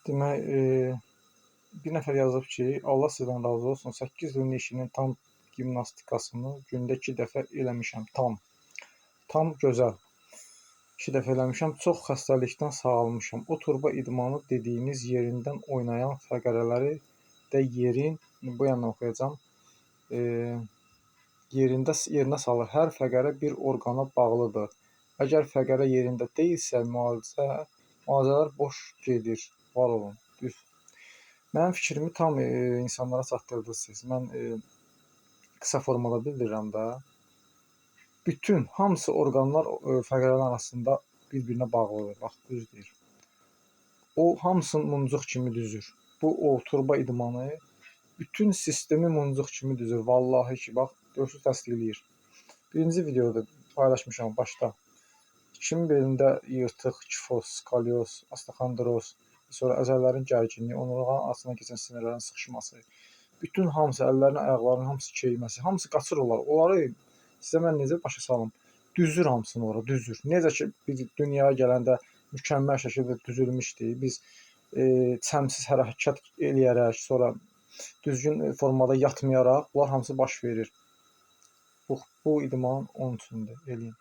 Demək, bir nəfər yazıb ki, Allah sizdən razı olsun, 8 ilin işinin tam gimnastikasını gündə 2 dəfə eləmişəm. Tam gözəl. 2 dəfə eləmişəm, çox xəstəlikdən sağalmışam. O turba idmanı dediyiniz yerindən oynayan fəqərələri də bu yandan oxuyacağam. Yerinə salır. Hər fəqərə bir orqana bağlıdır. Əgər fəqərə yerində deyilsə, müalicələr boş gedir. Var olun. Düz. Mənim fikrimi tam insanlara çatdırdınız. Mən qısa formada bildirirəm də. Bütün hamısı orqanlar fəqərələr arasında bir-birinə bağlıdır. Bax, düz deyir. O hamısını muncuq kimi düzür. O turba idmanı bütün sistemi muncuq kimi düzür. Vallahi ki, bax, görsüz təsdiqləyir. Birinci videoda paylaşmışam başda. Kimin belində yırtıq, kifoz, skalyoz, osteoxondroz, sonra əzələlərin gərginliyi, onurğanın altına keçən sinirlərin sıxışması, bütün hamısı, əllərin, ayaqlarının hamısı keyməsi, hamısı qaçır onlar. Onları sizə mən necə başa salım? Düzür hamısını ora, düzür. Necə ki, biz dünyaya gələndə mükəmməl şəkildə düzülmüşdü. Biz çəmsiz hərəkət eləyərək, sonra düzgün formada yatmayaraq bunlar hamısı baş verir. Bu idman onun üçündür. Eləyin.